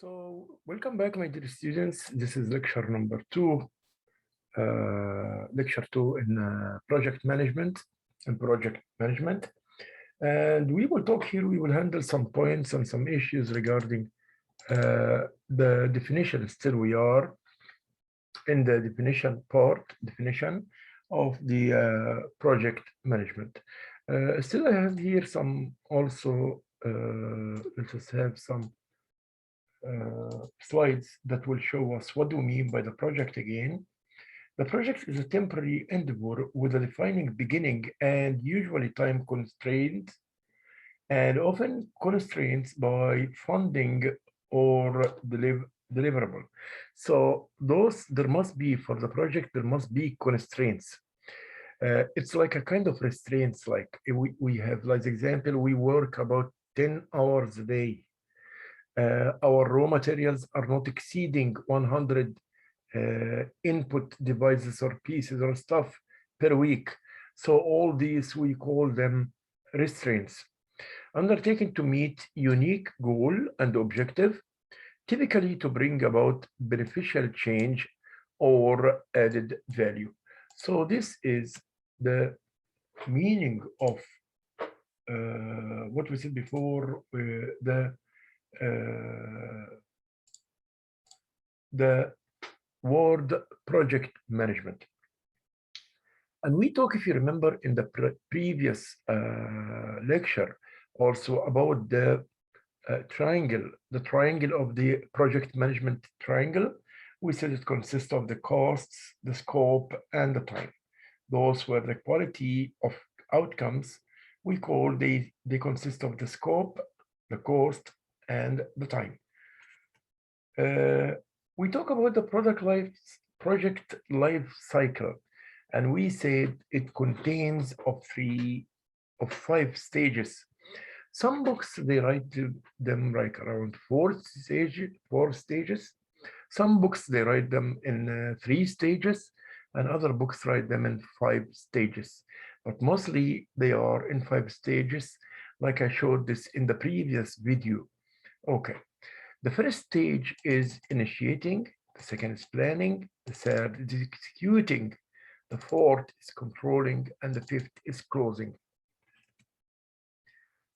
So, welcome back, my dear students. This is lecture number lecture two in project management and project management. And we will talk here, we will handle some points and some issues regarding the definition. Still, we are in the definition of the project management. Still, I have here some also, let us have some slides that will show us what do we mean by the project again. The project is a temporary endeavor with a defining beginning and usually time constraints and often constraints by funding or deliverable. So there must be, for the project, there must be constraints. It's like a kind of restraints, like we have, like example, we work about 10 hours a day. Our raw materials are not exceeding 100 input devices or pieces or stuff per week. So all these, we call them restraints. Undertaken to meet unique goal and objective, typically to bring about beneficial change or added value. So this is the meaning of what we said before, the word project management. And we talk, if you remember, in the previous lecture also about the triangle of the project management triangle. We said it consists of the costs, the scope, and the time. Those were the quality of outcomes. We call they consist of the scope, the cost, and the time. We talk about the project life cycle, and we said it contains of 5 stages. Some books, they write them like around 4 stages. Some books, they write them in 3 stages, and other books write them in 5 stages. But mostly they are in 5 stages, like I showed this in the previous video. Okay. The first stage is initiating, the second is planning, the third is executing, the fourth is controlling, and the fifth is closing.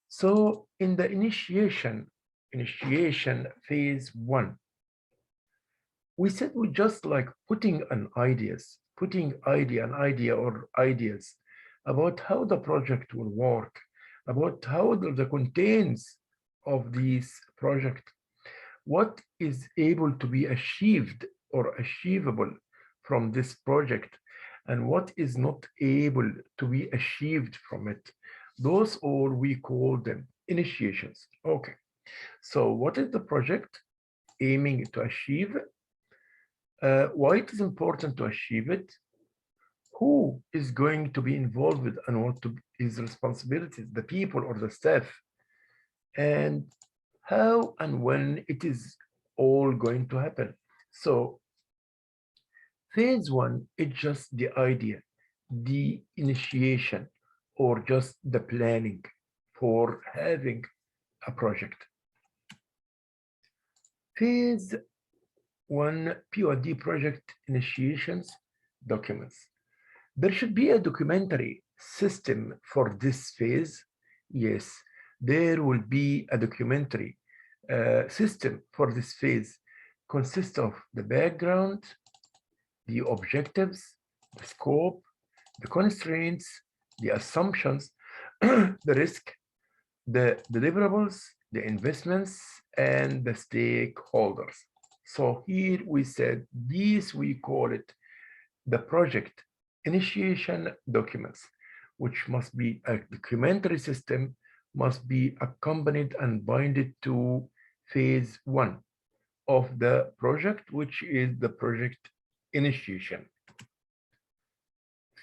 So in the initiation phase 1, we said we just like putting ideas or ideas about how the project will work, about how the contents of this project, what is able to be achieved or achievable from this project, and what is not able to be achieved from it. Those all we call them initiations. Okay, so what is the project aiming to achieve? Why it is important to achieve it? Who is going to be involved and what to his responsibilities, the people or the staff? And how and when it is all going to happen. So phase 1 is just the idea, the initiation, or just the planning for having a project. Phase 1 POD project initiations documents. There should be a documentary system for this phase. Yes, there will be a documentary system for this phase. Consists of the background, the objectives, the scope, the constraints, the assumptions, the risk, the deliverables, the investments, and the stakeholders. So here we said these, we call it the project initiation documents, which must be a documentary system, must be accompanied and binded to phase 1 of the project, which is the project initiation.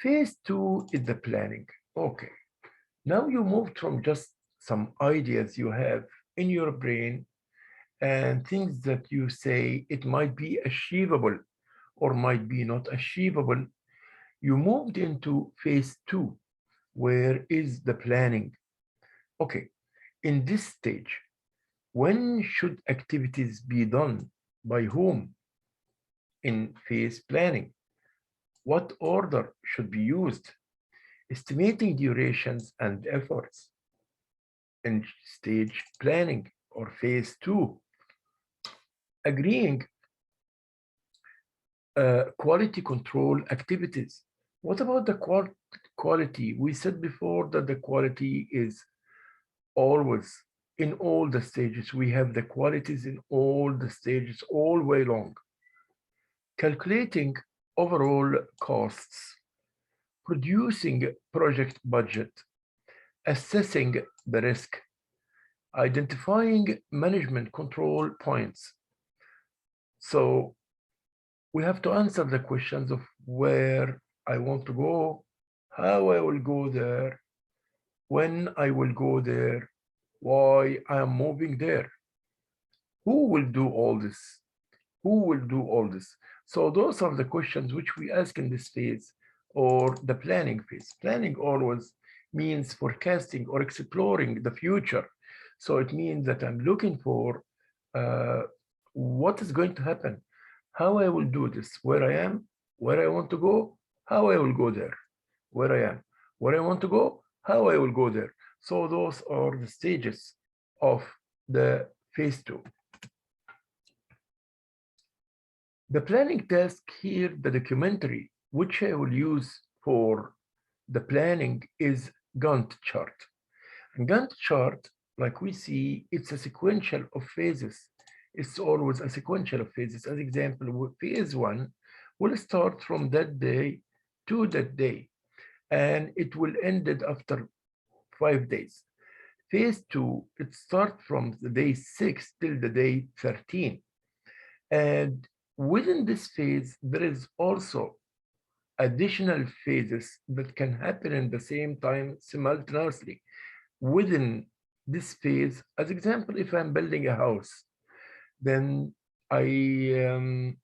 Phase 2 is the planning. Okay, now you moved from just some ideas you have in your brain and things that you say it might be achievable or might be not achievable. You moved into phase 2, where is the planning. Okay, in this stage, When should activities be done? By whom? In phase planning. What order should be used? Estimating durations and efforts. In stage planning or phase 2. Agreeing quality control activities. What about the quality? We said before that the quality is always in all the stages. We have the qualities in all the stages all way long. Calculating overall costs, producing project budget, assessing the risk, identifying management control points. So we have to answer the questions of where I want to go, how I will go there, when I will go there, why I am moving there. Who will do all this? Who will do all this? So those are the questions which we ask in this phase or the planning phase. Planning always means forecasting or exploring the future. So it means that I'm looking for what is going to happen, how I will do this, where I am, where I want to go, how I will go there, where I am, where I want to go, how I will go there. So those are the stages of the phase 2. The planning task here, the documentary, which I will use for the planning is Gantt chart. And Gantt chart, like we see, it's a sequential of phases. It's always a sequential of phases. As example, phase 1 will start from that day to that day, and it will end it after 5 days. Phase 2, it starts from the day 6 till the day 13. And within this phase, there is also additional phases that can happen in the same time simultaneously. Within this phase, as example, if I'm building a house, then I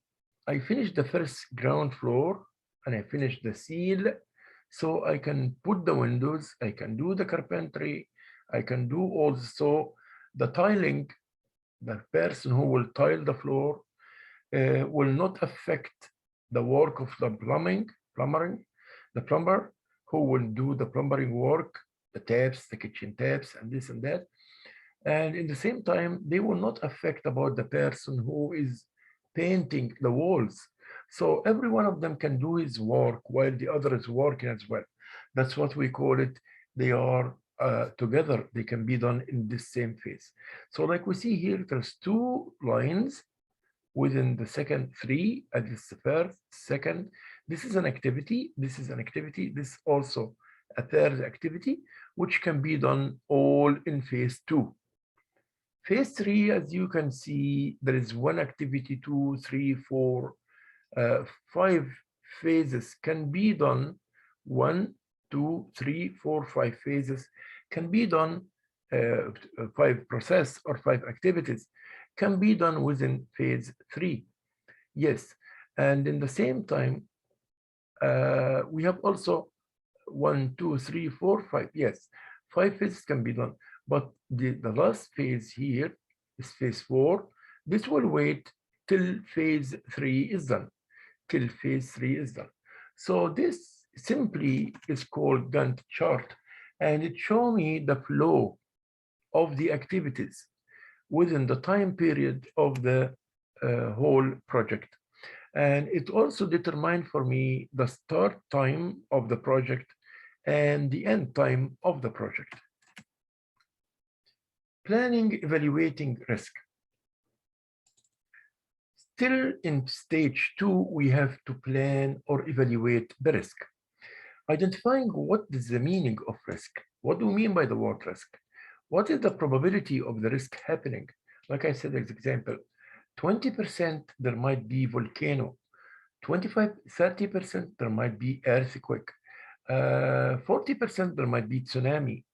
finish the first ground floor and I finish the seal, so I can put the windows, I can do the carpentry, I can do also the tiling. The person who will tile the floor will not affect the work of the the plumber who will do the plumbing work, the taps, the kitchen taps, and this and that. And in the same time, they will not affect about the person who is painting the walls. So every one of them can do his work while the other is working as well. That's what we call it. They are together. They can be done in this same phase. So like we see here, there's 2 lines within the second 3, and this is the first, second. This is an activity. This is an activity. This also a third activity, which can be done all in phase 2. Phase 3, as you can see, there is 1 activity, 2, 3, 4, 5 phases can be done. 1, 2, 3, 4, 5 phases can be done. 5 process or 5 activities can be done within phase 3. Yes, and in the same time, we have also 1, 2, 3, 4, 5. Yes, 5 phases can be done. But the last phase here is phase 4. This will wait till phase 3 is done. Till phase 3 is done. So this simply is called Gantt chart, and it shows me the flow of the activities within the time period of the whole project. And it also determined for me the start time of the project and the end time of the project. Planning, evaluating risk. Still in stage 2, we have to plan or evaluate the risk. Identifying what is the meaning of risk. What do we mean by the word risk? What is the probability of the risk happening? Like I said, as example, 20% there might be volcano, 30% there might be earthquake, 40% there might be tsunami,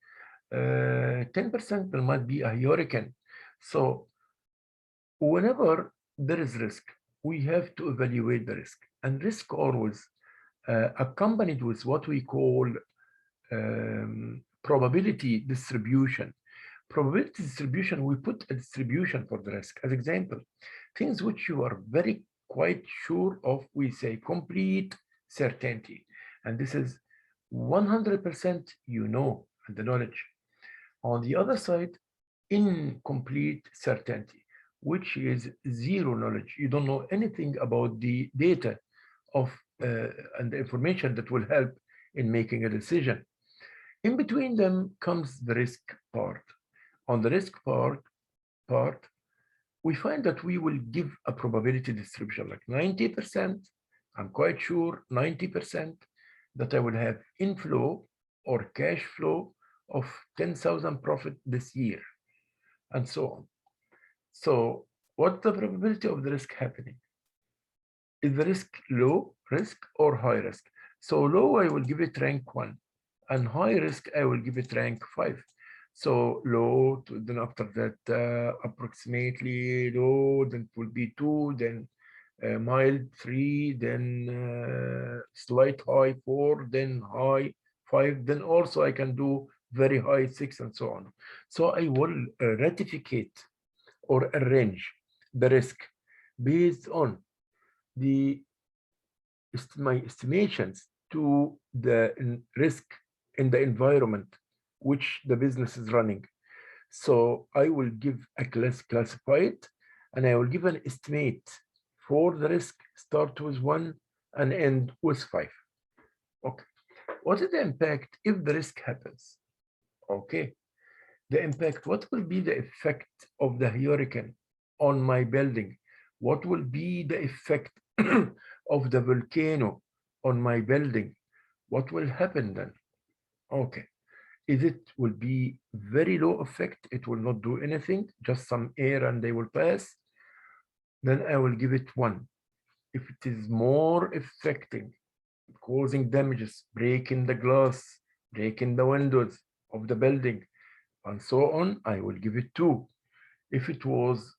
10% there might be a hurricane. So whenever there is risk, we have to evaluate the risk. And risk always accompanied with what we call probability distribution. Probability distribution, we put a distribution for the risk. As example, things which you are very quite sure of, we say complete certainty. And this is 100% you know, and the knowledge. On the other side, incomplete certainty, which is zero knowledge. You don't know anything about the data of and the information that will help in making a decision. In between them comes the risk part. On the risk part, we find that we will give a probability distribution like 90%. I'm quite sure 90% that I will have inflow or cash flow of 10,000 profit this year, and so on. So what's the probability of the risk happening? Is the risk low risk or high risk? So low, I will give it rank 1, and high risk, I will give it rank 5. So low, then after that, approximately low, then it will be 2, then mild 3, then slight high 4, then high 5, then also I can do very high 6, and so on. So I will ratificate or arrange the risk based on my estimations to the risk in the environment which the business is running. So I will give a classified, and I will give an estimate for the risk, start with 1 and end with 5. Okay. What is the impact if the risk happens? Okay. The impact, what will be the effect of the hurricane on my building? What will be the effect of the volcano on my building? What will happen then? Okay. If it will be very low effect, it will not do anything, just some air and they will pass, then I will give it 1. If it is more affecting, causing damages, breaking the glass, breaking the windows of the building, and so on, I will give it 2. If it was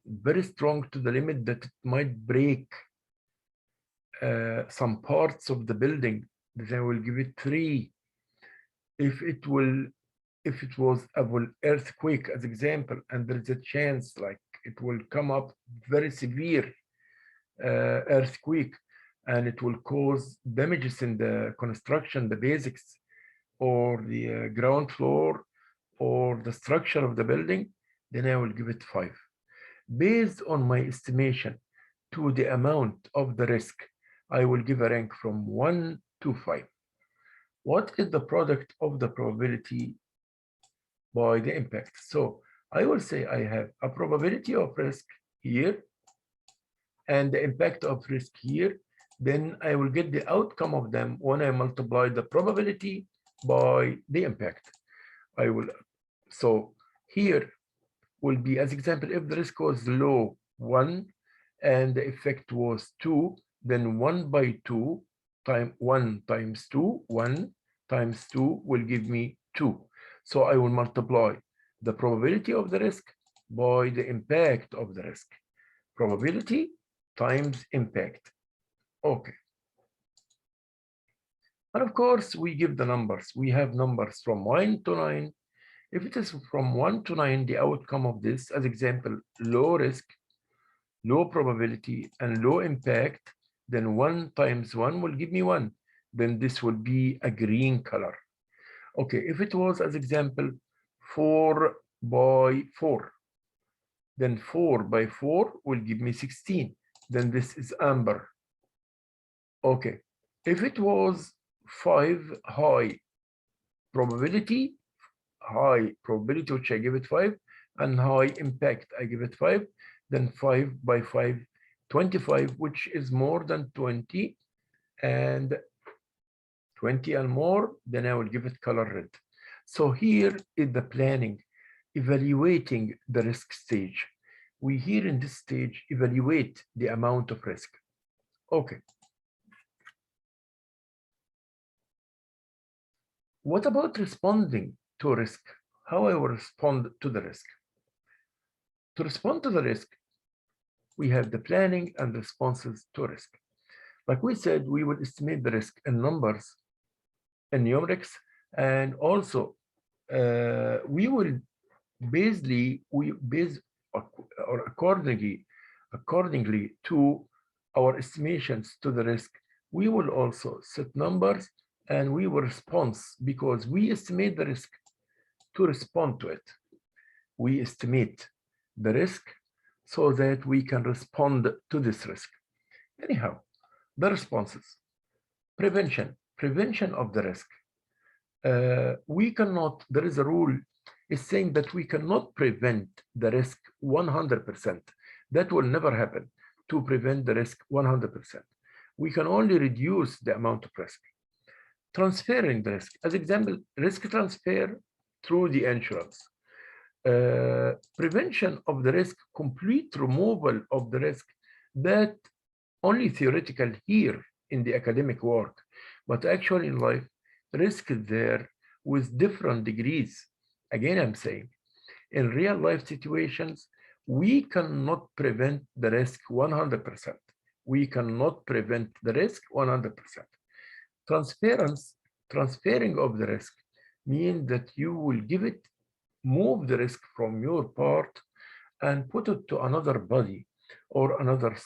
very strong to the limit that it might break some parts of the building, then I will give it 3. If it was a earthquake, as example, and there is a chance like it will come up very severe earthquake, and it will cause damages in the construction, the basics, or the ground floor, or the structure of the building, then I will give it 5. Based on my estimation to the amount of the risk, I will give a rank from 1 to 5. What is the product of the probability by the impact? So I will say I have a probability of risk here and the impact of risk here. Then I will get the outcome of them when I multiply the probability by the impact. So here will be, as example, if the risk was low 1 and the effect was 2, then 1 by 2 times 1 times 2, 1 times 2 will give me 2. So I will multiply the probability of the risk by the impact of the risk. Probability times impact. Okay. And of course, we give the numbers. We have numbers from 1 to 9. If it is from 1 to 9, the outcome of this, as example, low risk, low probability, and low impact, then 1 times 1 will give me 1. Then this will be a green color. Okay, if it was, as example, 4 by 4, then 4 by 4 will give me 16. Then this is amber. Okay, if it was 5 high probability, which I give it 5, and high impact, I give it 5, then 5 by 5, 25, which is more than 20, and 20 and more, then I will give it color red. So here is the planning, evaluating the risk stage. We here in this stage evaluate the amount of risk. Okay. What about responding to risk? How I will respond to the risk? To respond to the risk, we have the planning and responses to risk. Like we said, we will estimate the risk in numbers, in numerics, and also we will accordingly to our estimations to the risk, we will also set numbers and we will respond because we estimate the risk to respond to it. We estimate the risk so that we can respond to this risk. Anyhow, the responses. Prevention of the risk. We cannot, there is a rule is saying that we cannot prevent the risk 100%. That will never happen to prevent the risk 100%. We can only reduce the amount of risk. Transferring the risk, as example, risk transfer through the insurance. Prevention of the risk, complete removal of the risk, that only theoretical here in the academic work, but actually in life, risk is there with different degrees. Again, I'm saying, in real life situations, we cannot prevent the risk 100%. We cannot prevent the risk 100%. Transferring of the risk means that you will move the risk from your part and put it to another body or another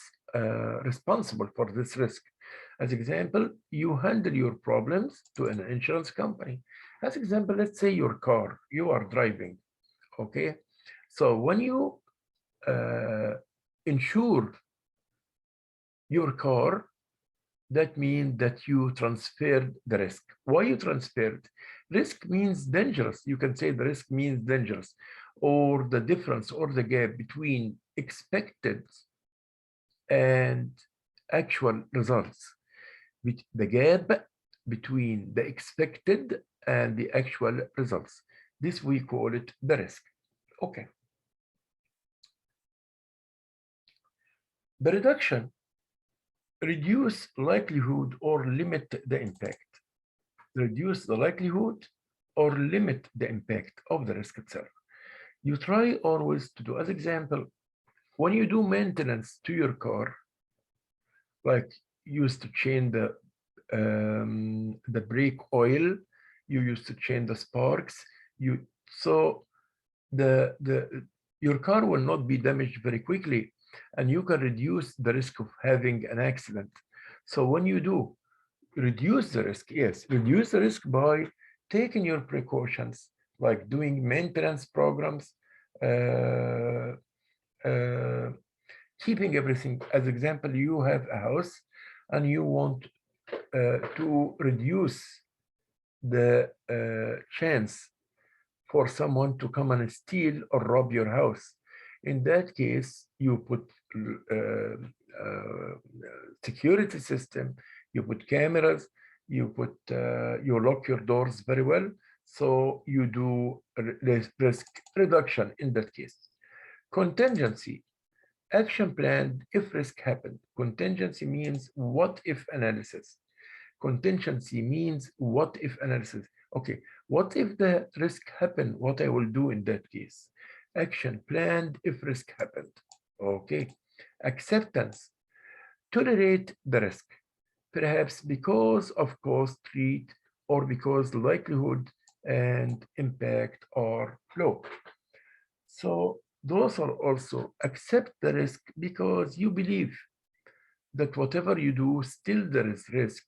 responsible for this risk. As example, you handle your problems to an insurance company. As example, let's say your car, you are driving, okay? So when you insure your car, that means that you transferred the risk. Why you transferred? Risk means dangerous. You can say the risk means dangerous, or the difference or the gap between expected and actual results. The gap between the expected and the actual results. This we call it the risk. Okay. The reduction, reduce likelihood or limit the impact. Reduce the likelihood or limit the impact of the risk itself. You try always to do, as example, when you do maintenance to your car, like you used to change the brake oil, you used to change the sparks, your car will not be damaged very quickly, and you can reduce the risk of having an accident. So when you do reduce the risk, yes, reduce the risk by taking your precautions, like doing maintenance programs, keeping everything. As example, you have a house and you want to reduce the chance for someone to come and steal or rob your house. In that case, you put security system, you put cameras, you lock your doors very well. So you do risk reduction in that case. Contingency, action plan if risk happened. Contingency means what if analysis. Contingency means what if analysis. Okay, what if the risk happened? What I will do in that case? Action planned if risk happened. Okay, acceptance, tolerate the risk, perhaps because of cost rate or because likelihood and impact are low. So those are also accept the risk because you believe that whatever you do, still there is risk.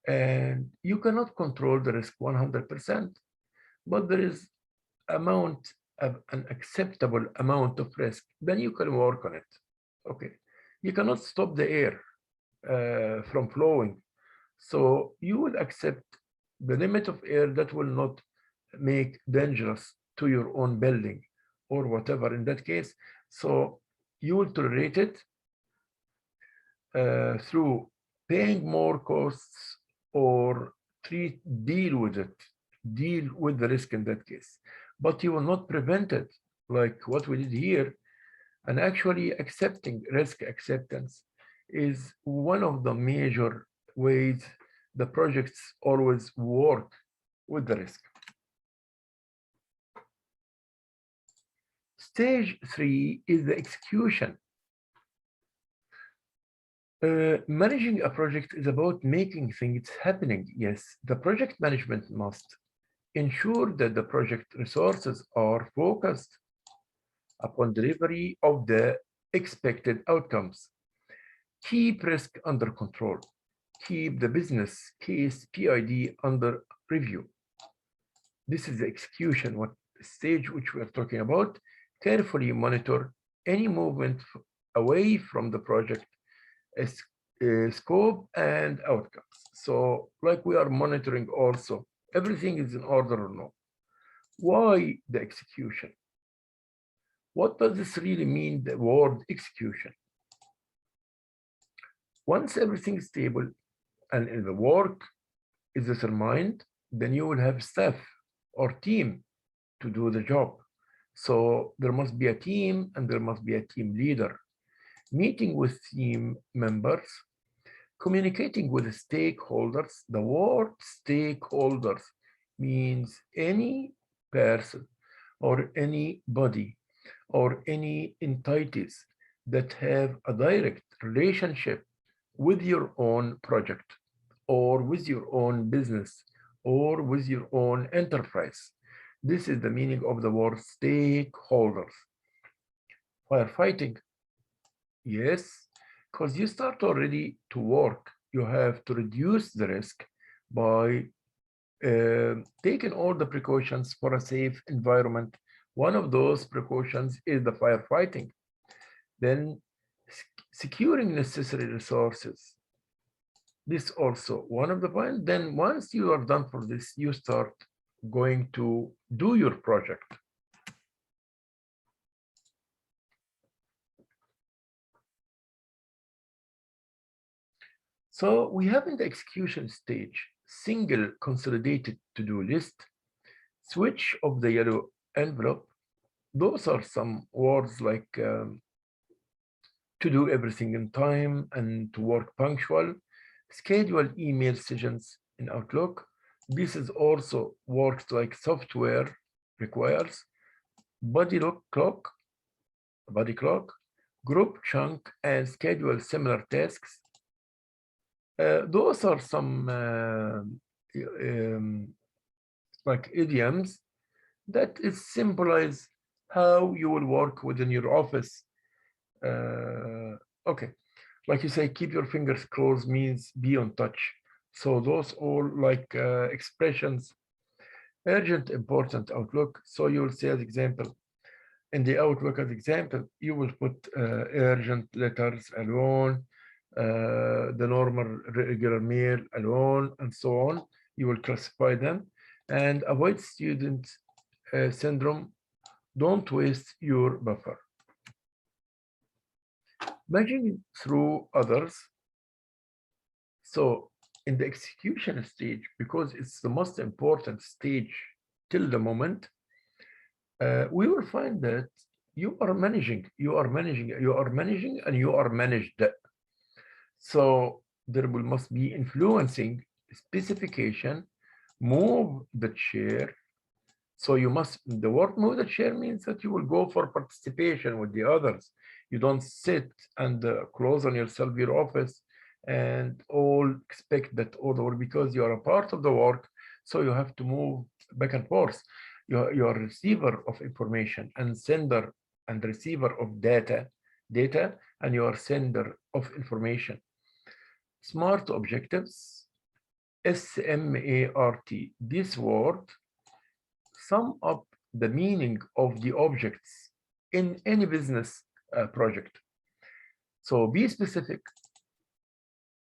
And you cannot control the risk 100%, but there is an acceptable amount of risk, then you can work on it. Okay, you cannot stop the air from flowing, so you will accept the limit of air that will not make dangerous to your own building or whatever in that case. So you will tolerate it through paying more costs or deal with the risk in that case. But you will not prevent it like what we did here. And actually accepting risk acceptance is one of the major ways the projects always work with the risk. Stage 3 is the execution. Managing a project is about making things happening. Yes, the project management must Ensure that the project resources are focused upon delivery of the expected outcomes. Keep risk under control. Keep the business case PID under review. This is the execution, what stage which we are talking about. Carefully monitor any movement away from the project scope and outcomes. So like we are monitoring also, everything is in order or no. Why the execution? What does this really mean, the word execution? Once everything is stable and in the work is determined, then you will have staff or team to do the job. So there must be a team and there must be a team leader. Meeting with team members, communicating with stakeholders. The word stakeholders means any person or any body or any entities that have a direct relationship with your own project or with your own business or with your own enterprise. This is the meaning of the word stakeholders. Firefighting, yes, because you start already to work, you have to reduce the risk by taking all the precautions for a safe environment. One of those precautions is the firefighting. Then securing necessary resources. This also one of the points. Then once you are done for this, you start going to do your project. So we have in the execution stage, single consolidated to-do list, switch of the yellow envelope. Those are some words like to do everything in time and to work punctual, schedule email sessions in Outlook. This is also works like software requires, body clock, group chunk, and schedule similar tasks. Those are some like idioms that is symbolize how you will work within your office. Okay, like you say, keep your fingers closed means be on touch. So those all like expressions, urgent, important, Outlook. So you will say as example, in the Outlook as example, you will put urgent letters alone, the normal regular mail alone, and so on. You will classify them and avoid student syndrome. Don't waste your buffer. Managing through others. So in the execution stage, because it's the most important stage till the moment, we will find that you are managing, and you are managed. So there must be influencing, specification, move the chair. So you must, the word move the chair means that you will go for participation with the others. You don't sit and close on yourself your office and all expect that order because you are a part of the work. So you have to move back and forth. You are receiver of information and sender and receiver of data, and you are sender of information. Smart objectives, SMART. This word sum up the meaning of the objects in any business project. So be specific.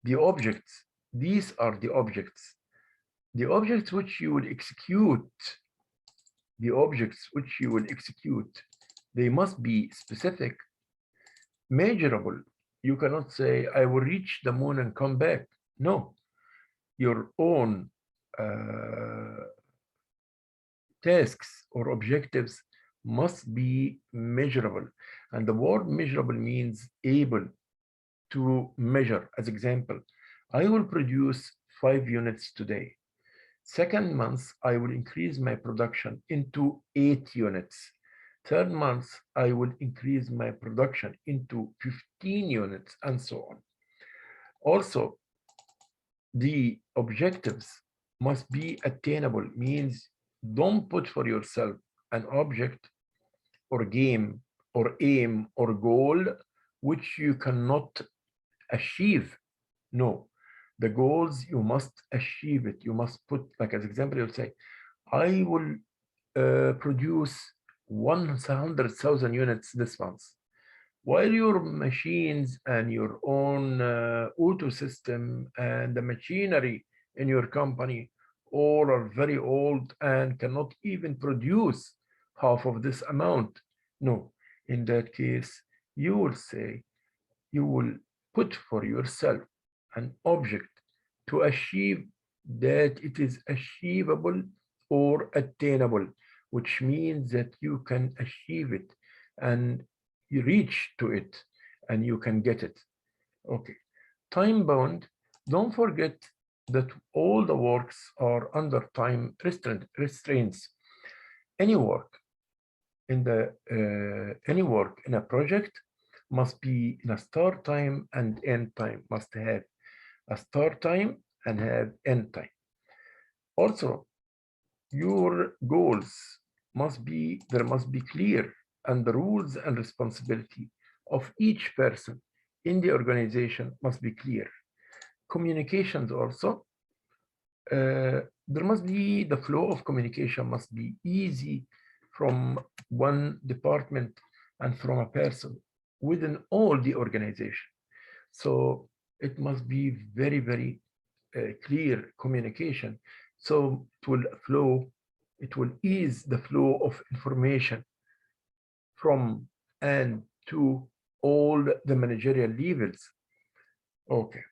The objects, these are the objects. The objects which you will execute, they must be specific, measurable. You cannot say, I will reach the moon and come back. No, your own tasks or objectives must be measurable. And the word measurable means able to measure. As example, I will produce 5 units today. Second month, I will increase my production into 8 units. Third month, I will increase my production into 15 units, and so on. Also, the objectives must be attainable, means Don't put for yourself an object or game or aim or goal which you cannot achieve. No, the goals you must achieve it. You must put, like as example, you'll say, I will produce 100,000 units this month. While your machines and your own auto system and the machinery in your company all are very old and cannot even produce half of this amount. No, in that case, you will say, you will put for yourself an object to achieve that it is achievable or attainable, which means that you can achieve it and you reach to it and you can get it. Okay. Time bound, don't forget that all the works are under time restraints. Any work any work in a project must be in a start time and end time, must have a start time and have end time. Also, your goals there must be clear, and the rules and responsibility of each person in the organization must be clear. Communications also, there must be the flow of communication must be easy from one department and from a person within all the organization. So it must be very, very clear communication. So it will ease the flow of information from and to all the managerial levels. Okay.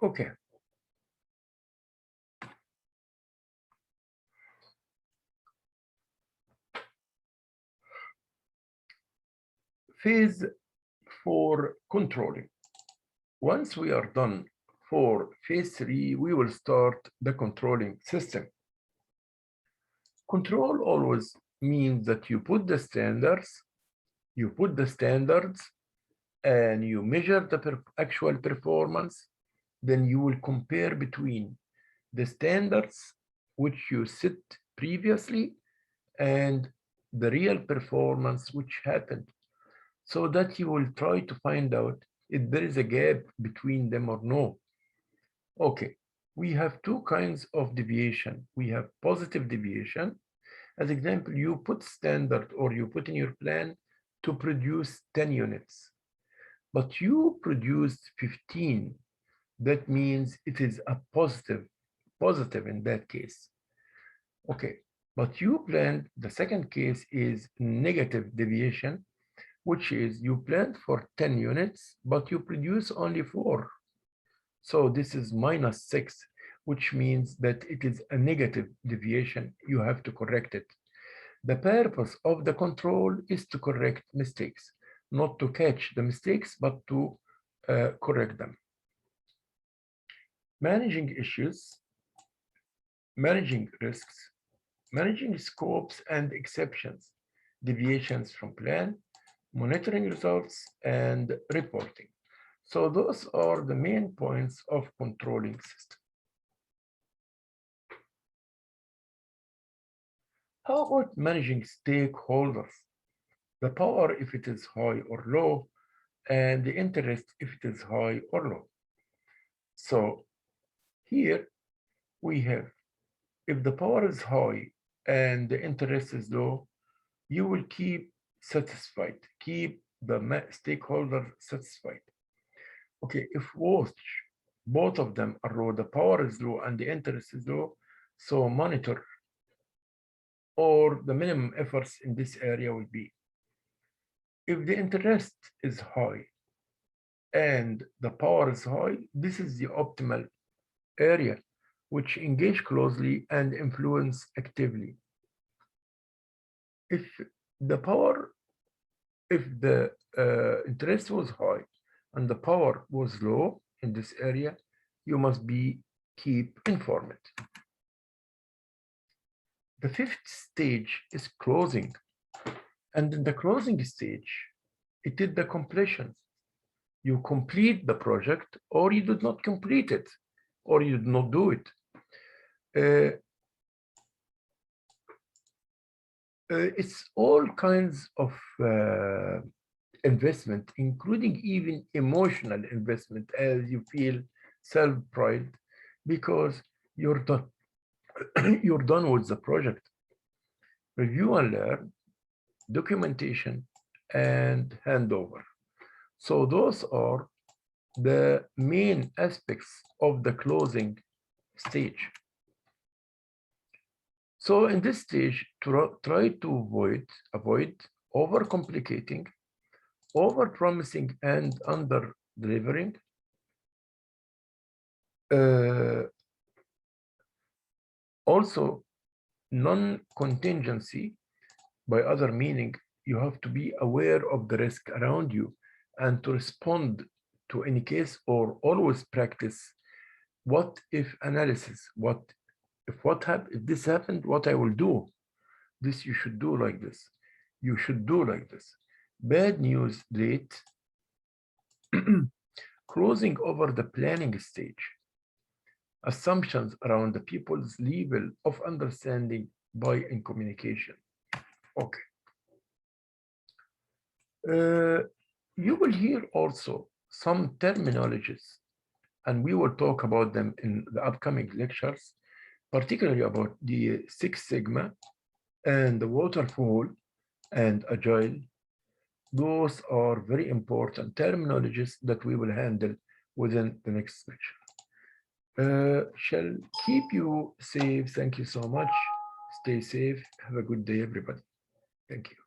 Okay. Phase for controlling. Once we are done for phase 3, we will start the controlling system. Control always means that you put the standards and you measure the actual performance, then you will compare between the standards which you set previously and the real performance which happened, so that you will try to find out if there is a gap between them or no. Okay, we have two kinds of deviation. We have positive deviation. As example, you put standard or you put in your plan to produce 10 units, but you produced 15. That means it is a positive in that case. Okay, but you planned, the second case is negative deviation, which is you planned for 10 units, but you produce only 4. So this is -6, which means that it is a negative deviation. You have to correct it. The purpose of the control is to correct mistakes, not to catch the mistakes, but to correct them. Managing issues, managing risks, managing scopes and exceptions, deviations from plan, monitoring results, and reporting. So those are the main points of controlling system. How about managing stakeholders? The power if it is high or low, and the interest if it is high or low. So here we have, if the power is high and the interest is low, you will keep satisfied, keep the stakeholder satisfied. Okay, if both of them are low, the power is low and the interest is low, so monitor or the minimum efforts in this area will be, if the interest is high and the power is high, this is the optimal area which engage closely and influence actively. If the interest was high and the power was low in this area, you must keep informed. The fifth stage is closing. And in the closing stage, it is the completion. You complete the project, or you did not complete it, or you did not do it. It's all kinds of investment, including even emotional investment, as you feel self-pride because you're done, you're done with the project. Review and learn, documentation, and handover. So those are the main aspects of the closing stage. So in this stage, try to avoid overcomplicating, over-promising, and under-delivering. Also, non-contingency, by other meaning, you have to be aware of the risk around you and to respond to any case, or always practice what if analysis. If this happened, what I will do? This you should do like this. You should do like this. Bad news late. Closing over the planning stage. Assumptions around the people's level of understanding by in communication. Okay. You will hear also some terminologies, and we will talk about them in the upcoming lectures, particularly about the Six Sigma and the waterfall and agile. Those are very important terminologies that we will handle within the next lecture. Shall keep you safe. Thank you so much. Stay safe. Have a good day, everybody. Thank you.